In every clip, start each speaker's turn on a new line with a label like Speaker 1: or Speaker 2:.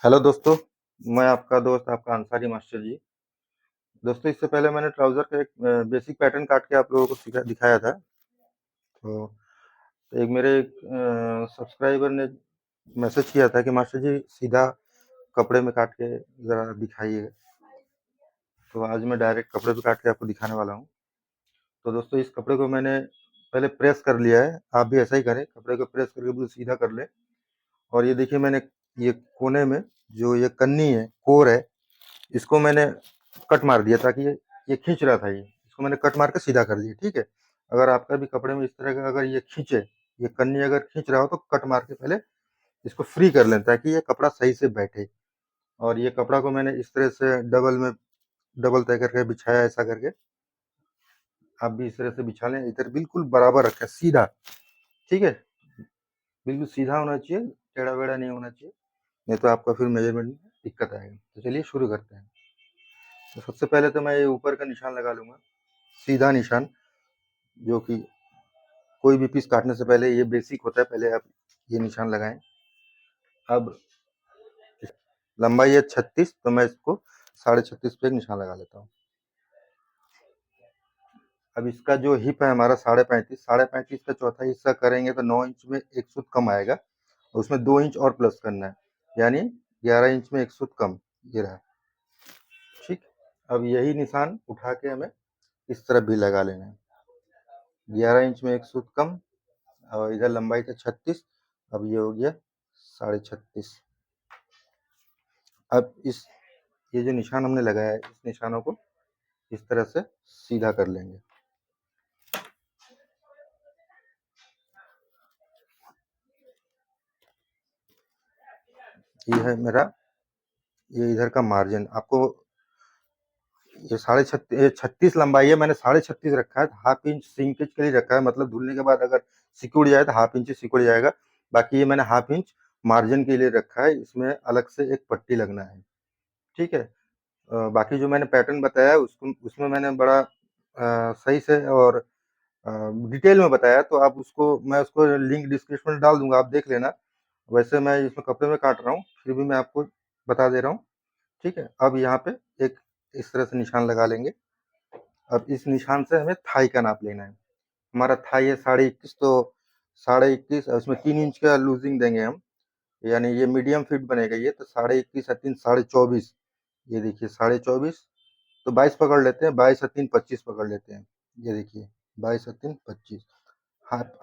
Speaker 1: Hello दोस्तों, मैं आपका दोस्त आपका अंसारी मास्टर जी। दोस्तों इससे पहले मैंने ट्राउज़र का एक बेसिक पैटर्न काट के आप लोगों को दिखाया था। तो एक मेरे सब्सक्राइबर ने मैसेज किया था कि मास्टर जी सीधा कपड़े में काट के ज़रा दिखाइए। तो आज मैं डायरेक्ट कपड़े पे काट के आपको दिखाने वाला हूँ। तो दोस्तों इस कपड़े को मैंने पहले प्रेस कर लिया है, आप भी ऐसा ही करें, कपड़े को प्रेस करके बिल्कुल सीधा कर लें। और ये देखिए मैंने ये कोने में जो ये कन्नी है, कोर है, इसको मैंने कट मार दिया ताकि ये खींच रहा था इसको मैंने कट मार के सीधा कर दिया। ठीक है, अगर आपका भी कपड़े में इस तरह का अगर ये खींचे, ये कन्नी अगर खींच रहा हो तो कट मार के पहले इसको फ्री कर लें ताकि ये कपड़ा सही से बैठे। और ये कपड़ा को मैंने इस तरह से डबल तय करके बिछाया, ऐसा करके आप भी इस तरह से बिछा लें। इधर बिल्कुल बराबर रखें, सीधा। ठीक है, बिल्कुल सीधा होना चाहिए, टेढ़ा वेढ़ा नहीं होना चाहिए, नहीं तो आपका फिर मेजरमेंट में दिक्कत आएगी। तो चलिए शुरू करते हैं। तो सबसे पहले तो मैं ये ऊपर का निशान लगा लूंगा, सीधा निशान, जो कि कोई भी पीस काटने से पहले ये बेसिक होता है, पहले आप ये निशान लगाएं। अब लंबाई है 36, तो मैं इसको 36.5 पे एक निशान लगा लेता हूँ। अब इसका जो हिप है हमारा 35.5 का चौथा हिस्सा करेंगे तो 9 इंच में एक सूत कम आएगा, उसमें 2 इंच और प्लस करना है, यानी 11 इंच में एक सूत कम, ये रहा। ठीक, अब यही निशान उठा के हमें इस तरफ भी लगा लेना है। 11 इंच में एक सूत कम, और इधर लंबाई था 36, अब ये हो गया 36.5। अब ये जो निशान हमने लगाया है, इस निशानों को इस तरह से सीधा कर लेंगे। ये है मेरा, ये इधर का मार्जिन। आपको ये 36 लंबाई है, मैंने 36.5 रखा है, हाफ इंच सिंकेज के लिए रखा है, मतलब धुलने के बाद अगर सिकुड़ जाए तो हाफ इंच सिकुड़ जाएगा। बाकी ये मैंने हाफ इंच मार्जिन के लिए रखा है, इसमें अलग से एक पट्टी लगना है। ठीक है, बाकी जो मैंने पैटर्न बताया उसमें मैंने बड़ा सही से और डिटेल में बताया, तो आप मैं उसको लिंक डिस्क्रिप्शन में डाल दूंगा, आप देख लेना। वैसे मैं इसमें कपड़े में काट रहा हूँ, फिर भी मैं आपको बता दे रहा हूँ। ठीक है, अब यहाँ पे एक इस तरह से निशान लगा लेंगे। अब इस निशान से हमें थाई का नाप लेना है। हमारा थाई है 21.5, तो 21.5, उसमें 3 इंच का लूजिंग देंगे हम, यानी ये मीडियम फिट बनेगा। ये तो 21.5 और 3 24.5, ये देखिए 24.5, तो 22 पकड़ लेते हैं, 22 और 3 25 पकड़ लेते हैं। ये देखिए 22 और 3 25,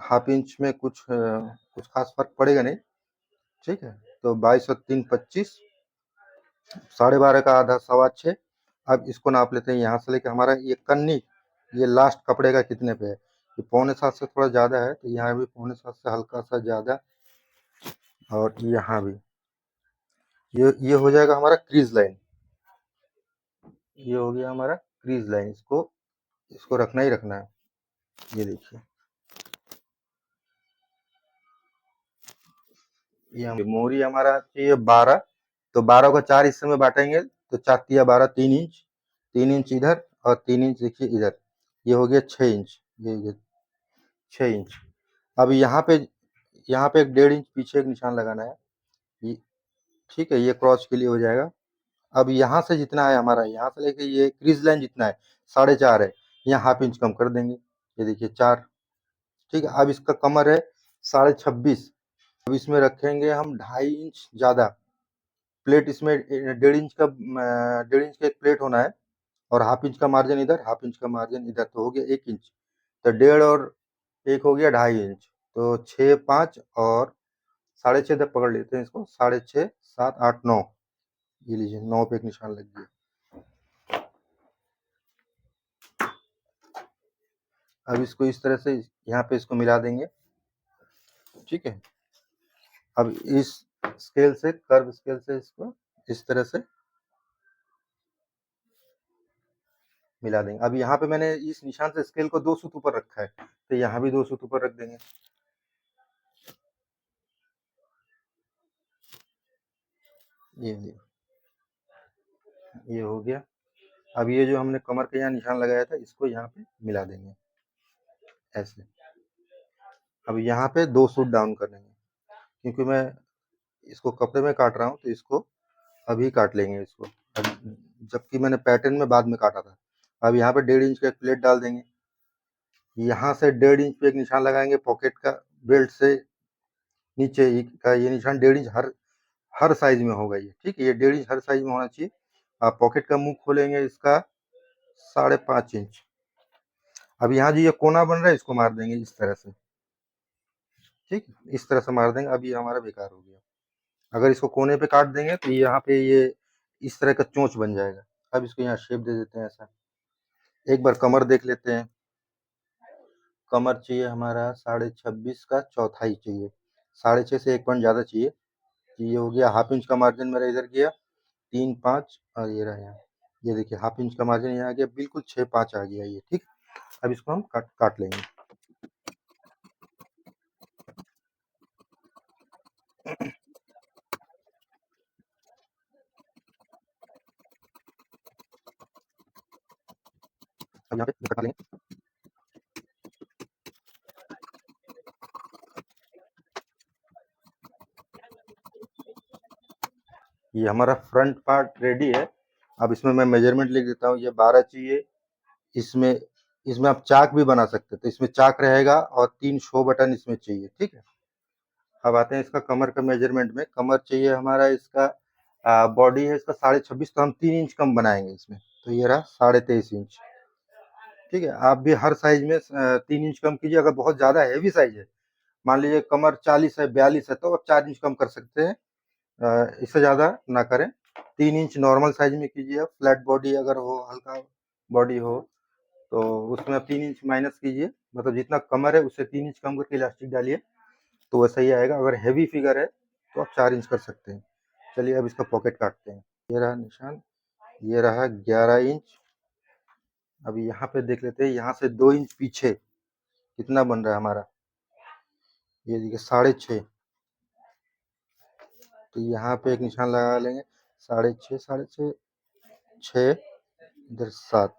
Speaker 1: हाफ इंच में कुछ खास फर्क पड़ेगा नहीं। ठीक है, तो 22 और 3 25, 12.5 का आधा 6.25। अब इसको नाप लेते हैं यहाँ से लेके हमारा ये कन्नी, ये लास्ट कपड़े का कितने पे है। ये 6.25 से थोड़ा ज्यादा है, तो यहाँ भी 6.25 से हल्का सा ज्यादा, और यहाँ भी ये हो जाएगा हमारा क्रीज लाइन। ये हो गया हमारा क्रीज लाइन, इसको रखना ही रखना है। ये देखिए, ये मोहरी हमारा चाहिए 12, तो 12 को 4 हिस्से में बांटेंगे, तो 4 × 12 3 इंच, 3 इंच इधर और 3 इंच देखिए इधर, ये हो गया 6 इंच। ये 6 इंच। अब यहाँ पे एक 1.5 इंच पीछे एक निशान लगाना है। ये ठीक है, ये क्रॉस के लिए हो जाएगा। अब यहाँ से जितना है हमारा, यहाँ से लेके ये क्रीज लाइन जितना है 4.5 है, यहाँ हाफ इंच कम कर देंगे। ये देखिए 4। ठीक है, अब इसका कमर है 26.5, अब इसमें रखेंगे हम 2.5 इंच ज्यादा प्लेट। इसमें 1.5 इंच का एक प्लेट होना है, और हाफ इंच का मार्जिन इधर, हाफ इंच का मार्जिन इधर, तो हो गया 1 इंच। तो 1.5 और 1 हो गया 2.5 इंच, तो 6 5 और 6.5 तक पकड़ लेते हैं इसको, 6.5 7 8 9, ये लीजिए 9 पे एक निशान लग गया। अब इसको इस तरह से यहाँ पे इसको मिला देंगे। ठीक है, अब इस कर्व स्केल से इसको इस तरह से मिला देंगे। अब यहाँ पे मैंने इस निशान से स्केल को 2 सूत ऊपर रखा है, तो यहाँ भी 2 सूत ऊपर रख देंगे। ये हो गया। अब ये जो हमने कमर के यहाँ निशान लगाया था, इसको यहाँ पे मिला देंगे ऐसे। अब यहाँ पे 2 सूत डाउन कर देंगे, क्योंकि मैं इसको कपड़े में काट रहा हूँ, तो इसको अभी काट लेंगे इसको, जबकि मैंने पैटर्न में बाद में काटा था। अब यहाँ पे 1.5 इंच का एक प्लेट डाल देंगे, यहाँ से 1.5 इंच पे एक निशान लगाएंगे पॉकेट का, बेल्ट से नीचे का ये निशान 1.5 इंच हर साइज में होगा ये, ठीक है। ये 1.5 इंच हर साइज में होना चाहिए। आप पॉकेट का मुंह खोलेंगे इसका 5.5 इंच। अब यहाँ जो ये कोना बन रहा है इसको मार देंगे इस तरह से, ठीक, इस तरह से मार देंगे। अब ये हमारा बेकार हो गया। अगर इसको कोने पे काट देंगे तो यहाँ पे ये इस तरह का चोंच बन जाएगा। अब इसको यहाँ शेप दे देते हैं ऐसा। एक बार कमर देख लेते हैं। कमर चाहिए हमारा 26.5 का चौथाई चाहिए, 6.5 से 1 पॉइंट ज़्यादा चाहिए। ये हो गया, हाफ इंच का मार्जिन मेरा इधर गया 3-5, और ये रहा यहाँ। ये देखिए हाफ इंच का मार्जिन यहाँ आ गया, बिल्कुल 6-5 आ गया ये, ठीक। अब इसको हम काट लेंगे। अब यहाँ पे काट लेंगे। ये हमारा फ्रंट पार्ट रेडी है। अब इसमें मैं मेजरमेंट लिख देता हूँ। ये 12 चाहिए। इसमें इसमें आप चाक भी बना सकते हैं, तो इसमें चाक रहेगा और 3 शो बटन इसमें चाहिए, ठीक है। अब आते हैं इसका कमर का मेजरमेंट में। कमर चाहिए हमारा इसका बॉडी है इसका 26.5, तो हम 3 इंच कम बनाएंगे इसमें, तो ये रहा 23.5 इंच, ठीक है। आप भी हर साइज में 3 इंच कम कीजिए। अगर बहुत ज़्यादा हैवी साइज है, मान लीजिए कमर 40 है, 42 है, तो आप 4 इंच कम कर सकते हैं। इससे ज़्यादा ना करें। 3 इंच नॉर्मल साइज में कीजिए। फ्लैट बॉडी अगर हो, हल्का बॉडी हो, तो उसमें आप 3 इंच माइनस कीजिए, मतलब जितना कमर है उससे 3 इंच कम करके इलास्टिक डालिए, तो वैसा ही आएगा। अगर हैवी फिगर है तो आप 4 इंच कर सकते हैं। चलिए अब इसका पॉकेट काटते हैं। ये रहा निशान, ये रहा 11 इंच। अब यहाँ पे देख लेते हैं, यहाँ से 2 इंच पीछे कितना बन रहा है हमारा। ये देखिए 6.5, तो यहाँ पे एक निशान लगा लेंगे। 6.5, 6.5, 6, इधर 7,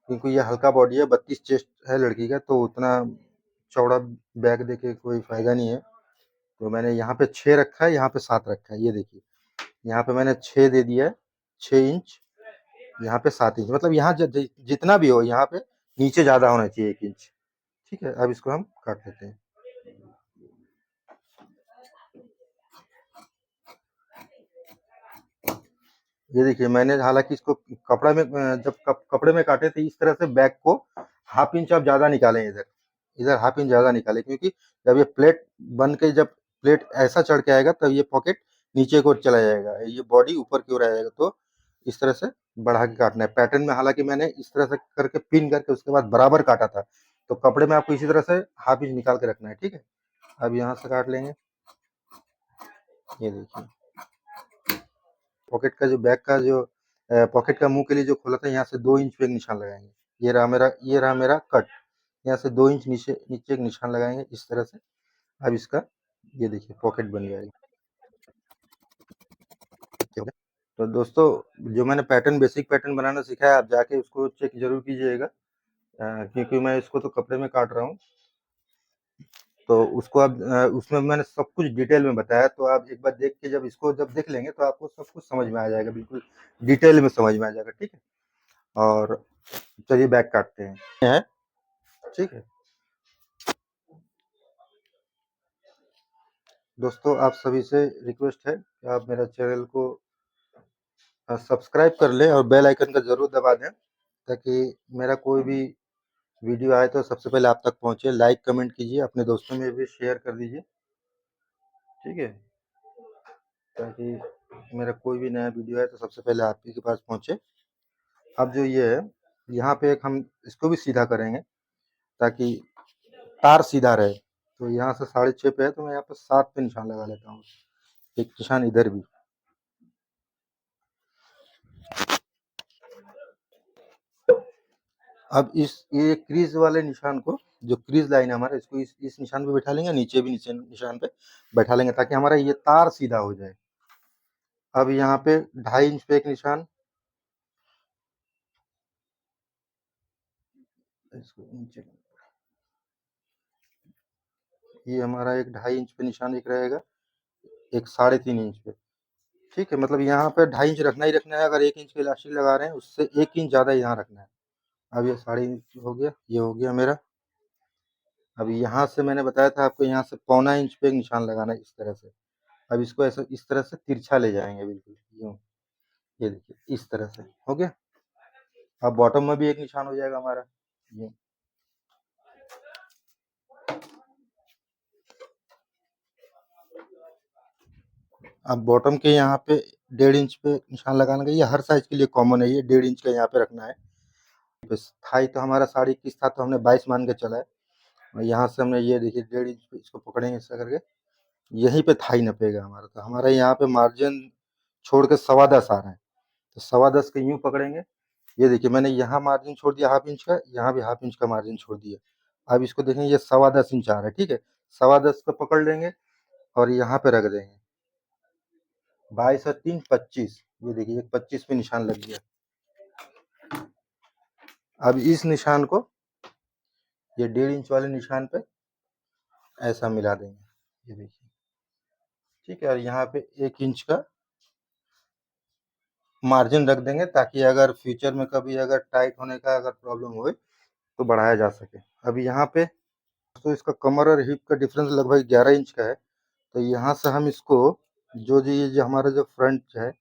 Speaker 1: क्योंकि ये हल्का बॉडी है, 32 चेस्ट है लड़की का, तो उतना चौड़ा बैग देके कोई फायदा नहीं है। तो मैंने यहाँ पे 6 रखा है, यहाँ पे 7 रखा है। ये देखिए यहाँ पे मैंने 6 दे दिया है, 6 इंच, यहाँ पे 7 इंच, मतलब यहाँ जितना भी हो यहाँ पे नीचे ज्यादा होना चाहिए 1 इंच, ठीक है। अब इसको हम काट लेते हैं। ये देखिए मैंने हालांकि इसको कपड़ा में जब कपड़े में काटे थे इस तरह से, बैक को हाफ इंच आप ज्यादा निकालें, इधर इधर हाफ इंच ज्यादा निकालें, क्योंकि जब ये प्लेट बन के जब प्लेट ऐसा चढ़ के आएगा तब ये पॉकेट नीचे की ओर चला जाएगा, ये बॉडी ऊपर की ओर आएगा। तो इस तरह से बढ़ा के काटना है। पैटर्न में हालांकि मैंने इस तरह से करके पिन करके उसके बाद बराबर काटा था, तो कपड़े में आपको इसी तरह से हाफ इंच निकाल के रखना है, ठीक है। अब यहाँ से काट लेंगे। ये देखिए पॉकेट का जो बैक का जो पॉकेट का मुंह के लिए जो खोला था, यहाँ से 2 इंच पे एक निशान लगाएंगे। ये रहा मेरा कट। यहाँ से 2 इंच नीचे नीचे एक निशान लगाएंगे इस तरह से। अब इसका ये देखिए पॉकेट बन जाएगी। तो दोस्तों जो मैंने पैटर्न बेसिक पैटर्न बनाना सिखाया, आप जाके उसको चेक जरूर कीजिएगा, क्योंकि मैं इसको तो कपड़े में काट रहा हूँ, तो उसको अब उसमें मैंने सब कुछ डिटेल में बताया। तो आप एक बार देख के जब देख लेंगे तो आपको सब कुछ समझ में आ जाएगा, बिल्कुल डिटेल में समझ में आ जाएगा, ठीक है। और चलिए बैक काटते हैं, ठीक है। दोस्तों आप सभी से रिक्वेस्ट है कि आप मेरा चैनल को सब्सक्राइब कर लें और बेल आइकन का ज़रूर दबा दें, ताकि मेरा कोई भी वीडियो आए तो सबसे पहले आप तक पहुंचे। लाइक कमेंट कीजिए, अपने दोस्तों में भी शेयर कर दीजिए, ठीक है, ताकि मेरा कोई भी नया वीडियो आए तो सबसे पहले आप ही के पास पहुंचे। अब जो ये है, यहाँ पे एक हम इसको भी सीधा करेंगे ताकि तार सीधा रहे। तो यहाँ से 6.5 पे है, तो मैं यहाँ पे 7 पे निशान लगा लेता हूँ, एक निशान इधर भी। अब ये क्रीज वाले निशान को, जो क्रीज लाइन है हमारा, इसको इस निशान पे बैठा लेंगे, नीचे भी निशान पे बैठा लेंगे, ताकि हमारा ये तार सीधा हो जाए। अब यहाँ पे 2.5 इंच पे एक निशान, इसको नीचे, ये हमारा एक 2.5 इंच पे निशान एक रहेगा, एक 3.5 इंच पे, ठीक है, मतलब यहाँ पे 2.5 इंच रखना ही रखना है। अगर 1 इंच का इलास्टिक लगा रहे हैं, उससे 1 इंच ज़्यादा यहाँ रखना है। अब ये 3.5 इंच हो गया, ये हो गया मेरा। अब यहाँ से मैंने बताया था आपको, यहाँ से 0.25 इंच पे एक निशान लगाना है इस तरह से। अब इसको ऐसा इस तरह से तिरछा ले जाएँगे बिल्कुल, यूँ। ये देखिए, इस तरह से, हो गया? अब बॉटम में भी एक निशान हो जाएगा हमारा, ये। अब बॉटम के यहाँ पे 1.5 इंच पे निशान लगाना है। ये हर साइज़ के लिए कॉमन है, ये 1.5 इंच का यहाँ पे रखना है। बस थाई तो हमारा 21.5 था, तो हमने 22 मान के चला है। और यहाँ से हमने ये देखिए 1.5 इंच पे इसको पकड़ेंगे ऐसा करके, यहीं पे थाई नपेगा हमारा। तो हमारा यहाँ पे मार्जिन छोड़ के 10.25 आ रहा है, तो 10.25 के यूँ पकड़ेंगे। ये देखिए, मैंने यहाँ मार्जिन छोड़ दिया ½ इंच का, यहाँ भी ½ इंच का मार्जिन छोड़ दिया। अब इसको देखेंगे, ये 10.25 इंच आ रहा है, ठीक है? 10.25 को पकड़ लेंगे और यहाँ पे रख देंगे। 22 और 3 25, ये देखिए 25 पे निशान लग गया। अब इस निशान को ये 1.5 इंच वाले निशान पे ऐसा मिला देंगे, ये देखिए, ठीक है? और यहाँ पे 1 इंच का मार्जिन रख देंगे, ताकि अगर फ्यूचर में कभी अगर टाइट होने का अगर प्रॉब्लम होए तो बढ़ाया जा सके। अभी यहाँ पे तो इसका कमर और हिप का डिफरेंस लगभग 11 इंच का है। तो यहाँ से हम इसको ये जो हमारा जो फ्रंट है,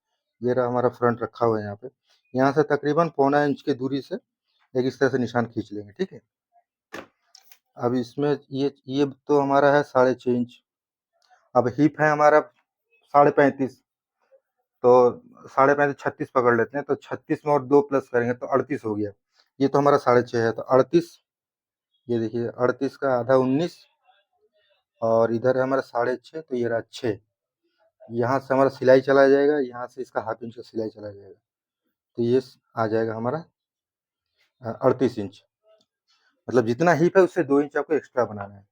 Speaker 1: ये रहा हमारा फ्रंट रखा हुआ है यहाँ पे। यहाँ से तकरीबन 0.25 इंच की दूरी से एक इस तरह से निशान खींच लेंगे, ठीक है? अब इसमें ये तो हमारा है 6.5 इंच। अब हिप है हमारा 35.5, तो 35.5 36 पकड़ लेते हैं, तो 36 में और 2 प्लस करेंगे तो 38 हो गया। ये तो हमारा 6.5 है, तो 38, ये देखिए 38 का आधा 19, और इधर है हमारा 6.5, तो ये रहा 6। यहाँ से हमारा सिलाई चला जाएगा, यहाँ से इसका ½ इंच का सिलाई चला जाएगा, तो ये आ जाएगा हमारा 38 इंच। मतलब जितना हिप है उससे 2 इंच आपको एक्स्ट्रा बनाना है,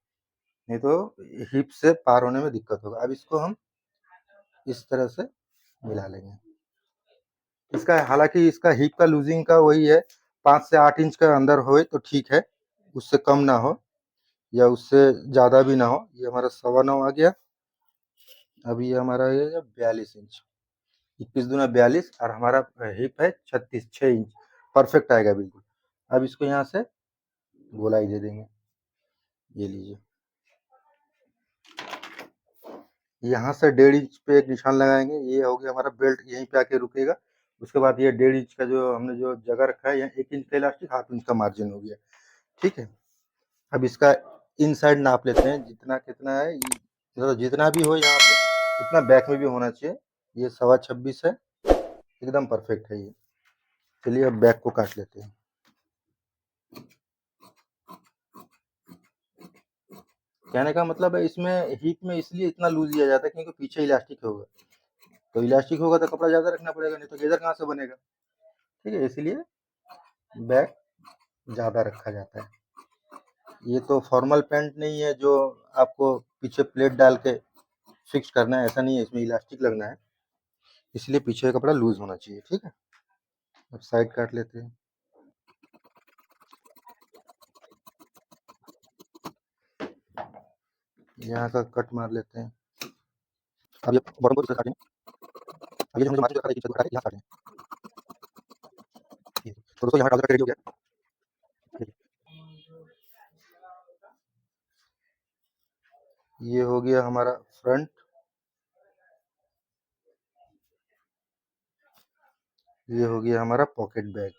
Speaker 1: नहीं तो हिप से पार होने में दिक्कत होगा। अब इसको हम इस तरह से मिला लेंगे। इसका हालांकि इसका हिप का लूजिंग का वही है, 5 से 8 इंच का अंदर होए तो ठीक है, उससे कम ना हो या उससे ज़्यादा भी ना हो। ये हमारा 9.25 आ गया। अब ये हमारा ये 42 इंच, 21 दूना 42, और हमारा हिप है 36, 6 इंच परफेक्ट आएगा बिल्कुल। अब इसको यहाँ से गोलाई दे देंगे, ये लीजिए। यहाँ से 1.5 इंच पे एक निशान लगाएंगे, ये हो गया हमारा बेल्ट, यहीं पे आके रुकेगा। उसके बाद ये 1.5 इंच का जो हमने जो जगह रखा है, यहाँ 1 इंच का इलास्टिक, ½ इंच का मार्जिन हो गया, ठीक है? अब इसका इनसाइड नाप लेते हैं, जितना कितना है, मतलब जितना भी हो यहाँ पे उतना बैक में भी होना चाहिए। ये 26.25 है, एकदम परफेक्ट है ये। चलिए अब बैक को काट लेते हैं। कहने का मतलब है, इसमें हिप में इसलिए इतना लूज लिया जाता है क्योंकि पीछे इलास्टिक होगा, तो इलास्टिक होगा तो कपड़ा ज़्यादा रखना पड़ेगा, नहीं तो गेज़र कहाँ से बनेगा, ठीक है? इसलिए बैक ज़्यादा रखा जाता है। ये तो फॉर्मल पैंट नहीं है जो आपको पीछे प्लेट डाल के फिक्स करना है, ऐसा नहीं है, इसमें इलास्टिक लगना है, इसलिए पीछे का कपड़ा लूज होना चाहिए, ठीक है? अब साइड काट लेते हैं। यहाँ का कट मार लेते हैं। अब ये बॉटम को दूसरा काटेंगे। अब ये जो हमने मार्जिन रखा था, ये यहाँ काटेंगे। तो दोस्तों यहाँ ट्राउजर कट रेडी हो गया। ये हो गया हमारा फ्रंट, ये हो गया हमारा पॉकेट बैग।